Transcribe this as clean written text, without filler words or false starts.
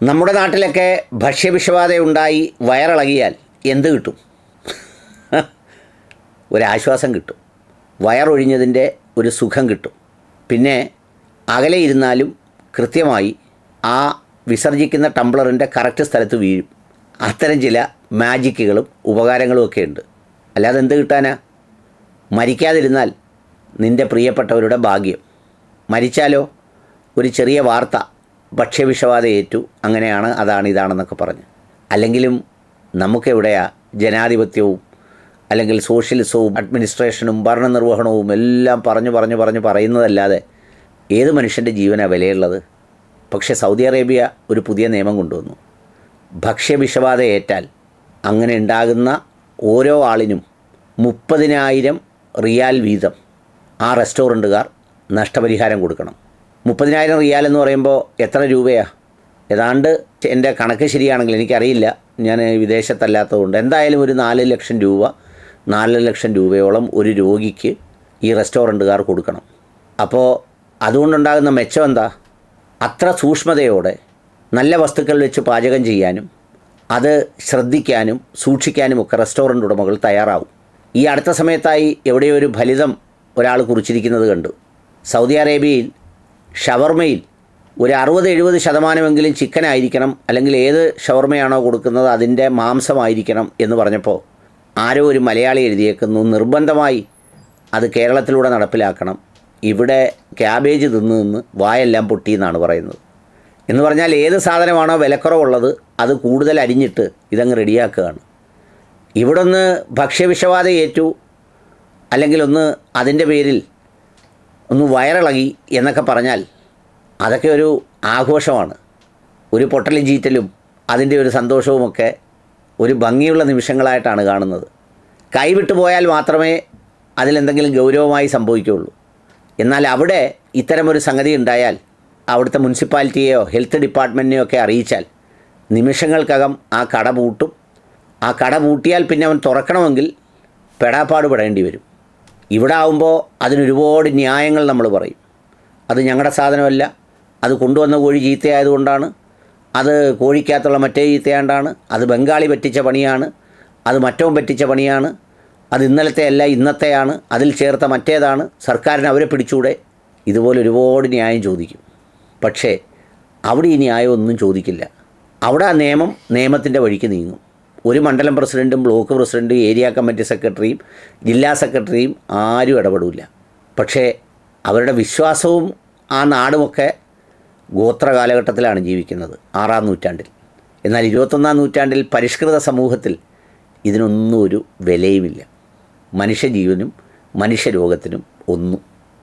നമ്മുടെ നാട്ടിലൊക്കെ ഭക്ഷ്യവിഷബാധയുണ്ടായി വയറിളകിയാൽ എന്ത് കിട്ടും? ഒരാശ്വാസം കിട്ടും, വയറൊഴിഞ്ഞതിൻ്റെ ഒരു സുഖം കിട്ടും. പിന്നെ അകലെ ഇരുന്നാലും കൃത്യമായി ആ വിസർജിക്കുന്ന ടംബ്ലറിൻ്റെ കറക്റ്റ് സ്ഥലത്ത് വീഴും. അത്തരം ചില മാജിക്കുകളും ഉപകാരങ്ങളും ഒക്കെ ഉണ്ട്. അല്ലാതെ എന്ത് കിട്ടാനാ? മരിക്കാതിരുന്നാൽ നിൻ്റെ പ്രിയപ്പെട്ടവരുടെ ഭാഗ്യം. മരിച്ചാലോ ഒരു ചെറിയ വാർത്ത, ഭക്ഷ്യവിഷബാധ ഏറ്റു, അങ്ങനെയാണ്, അതാണ്, ഇതാണെന്നൊക്കെ പറഞ്ഞ്. അല്ലെങ്കിലും നമുക്കെവിടെയാ ജനാധിപത്യവും അല്ലെങ്കിൽ സോഷ്യലിസവും അഡ്മിനിസ്ട്രേഷനും ഭരണനിർവഹണവും എല്ലാം പറയുന്നതല്ലാതെ ഏത് മനുഷ്യൻ്റെ ജീവനാണ് വിലയുള്ളത്? പക്ഷേ സൗദി അറേബ്യ ഒരു പുതിയ നിയമം കൊണ്ടുവന്നു. ഭക്ഷ്യവിഷബാധ ഏറ്റാൽ അങ്ങനെ ഉണ്ടാകുന്ന ഓരോ ആളിനും 30,000 റിയാൽ വീതം ആ റെസ്റ്റോറൻറ്റുകാർ നഷ്ടപരിഹാരം കൊടുക്കണം. 30,000 റിയാൽ എന്ന് പറയുമ്പോൾ എത്ര രൂപയാണ്? ഏതാണ്ട്, എൻ്റെ കണക്ക് ശരിയാണെങ്കിൽ, എനിക്കറിയില്ല, ഞാൻ വിദേശത്തല്ലാത്തതുകൊണ്ട്, എന്തായാലും ഒരു 4 ലക്ഷം രൂപ, 4 ലക്ഷം രൂപയോളം ഒരു രോഗിക്ക് ഈ റെസ്റ്റോറൻറ്റുകാർ കൊടുക്കണം. അപ്പോൾ അതുകൊണ്ടുണ്ടാകുന്ന മെച്ചം എന്താ? അത്ര സൂക്ഷ്മതയോടെ നല്ല വസ്തുക്കൾ വെച്ച് പാചകം ചെയ്യാനും അത് ശ്രദ്ധിക്കാനും സൂക്ഷിക്കാനുമൊക്കെ റെസ്റ്റോറൻറ്റ് ഉടമകൾ തയ്യാറാവും. ഈ അടുത്ത സമയത്തായി എവിടെയോ ഒരു ഫലിതം ഒരാൾ കുറിച്ചിരിക്കുന്നത് കണ്ടു. സൗദി അറേബ്യയിൽ ഷവർമയിൽ ഒരു 60-70% ചിക്കനായിരിക്കണം, അല്ലെങ്കിൽ ഏത് ഷവർമയാണോ കൊടുക്കുന്നത് അതിൻ്റെ മാംസമായിരിക്കണം എന്ന് പറഞ്ഞപ്പോൾ ആരോ ഒരു മലയാളി എഴുതിയേക്കുന്നു, നിർബന്ധമായി അത് കേരളത്തിലൂടെ നടപ്പിലാക്കണം, ഇവിടെ ക്യാബേജ് തിന്ന് വായെല്ലാം പൊട്ടിയെന്നാണ് പറയുന്നത്. എന്ന് പറഞ്ഞാൽ ഏത് സാധനമാണോ വിലക്കുറവുള്ളത് അത് കൂടുതൽ അരിഞ്ഞിട്ട് ഇതങ്ങ് റെഡിയാക്കുകയാണ്. ഇവിടെ ഒന്ന് ഭക്ഷ്യവിഷബാധ ഏറ്റു, അല്ലെങ്കിൽ ഒന്ന് അതിൻ്റെ പേരിൽ ഒന്ന് വയറിളകി എന്നൊക്കെ പറഞ്ഞാൽ അതൊക്കെ ഒരു ആഘോഷമാണ്. ഒരു പൊട്ടലും ചീറ്റലും അതിൻ്റെ ഒരു സന്തോഷവുമൊക്കെ ഒരു ഭംഗിയുള്ള നിമിഷങ്ങളായിട്ടാണ് കാണുന്നത്. കൈവിട്ടു പോയാൽ മാത്രമേ അതിലെന്തെങ്കിലും ഗൗരവമായി സംഭവിക്കുകയുള്ളൂ. എന്നാൽ അവിടെ ഇത്തരമൊരു സംഗതി ഉണ്ടായാൽ അവിടുത്തെ മുനിസിപ്പാലിറ്റിയെയോ ഹെൽത്ത് ഡിപ്പാർട്ട്മെൻറ്റിനെയോ ഒക്കെ അറിയിച്ചാൽ നിമിഷങ്ങൾക്കകം ആ കട പൂട്ടും. ആ കട പൂട്ടിയാൽ പിന്നെ അവൻ തുറക്കണമെങ്കിൽ പെടാപ്പാട് പെടേണ്ടി വരും. ഇവിടെ ആകുമ്പോൾ അതിനൊരുപാട് ന്യായങ്ങൾ നമ്മൾ പറയും. അത് ഞങ്ങളുടെ സാധനമല്ല, അത് കൊണ്ടുവന്ന കോഴി ചീത്തയായതുകൊണ്ടാണ്, അത് കോഴിക്കകത്തുള്ള മറ്റേ ചീത്തയാണ്ടാണ്, അത് ബംഗാളി പറ്റിച്ച പണിയാണ്, അത് മറ്റവൻ പറ്റിച്ച പണിയാണ്, അത് ഇന്നലത്തെ അല്ല ഇന്നത്തെയാണ്, അതിൽ ചേർത്ത മറ്റേതാണ്, സർക്കാരിന് അവരെ പിടിച്ചൂടെ, ഇതുപോലെ ഒരുപാട് ന്യായം ചോദിക്കും. പക്ഷേ അവിടെ ഈ ന്യായമൊന്നും ചോദിക്കില്ല. അവിടെ ആ നിയമത്തിൻ്റെ വഴിക്ക് നീങ്ങും. ഒരു മണ്ഡലം പ്രസിഡൻറ്റും ബ്ലോക്ക് പ്രസിഡൻറ്റും ഏരിയ കമ്മിറ്റി സെക്രട്ടറിയും ജില്ലാ സെക്രട്ടറിയും ആരും ഇടപെടില്ല. പക്ഷേ അവരുടെ വിശ്വാസവും ആ നാടുമൊക്കെ ഗോത്ര കാലഘട്ടത്തിലാണ് ജീവിക്കുന്നത്, 6-ാം നൂറ്റാണ്ടിൽ. എന്നാൽ 21-ാം നൂറ്റാണ്ടിൽ പരിഷ്കൃത സമൂഹത്തിൽ ഇതിനൊന്നും ഒരു വിലയുമില്ല. മനുഷ്യജീവനും മനുഷ്യരോഗത്തിനും ഒന്നും.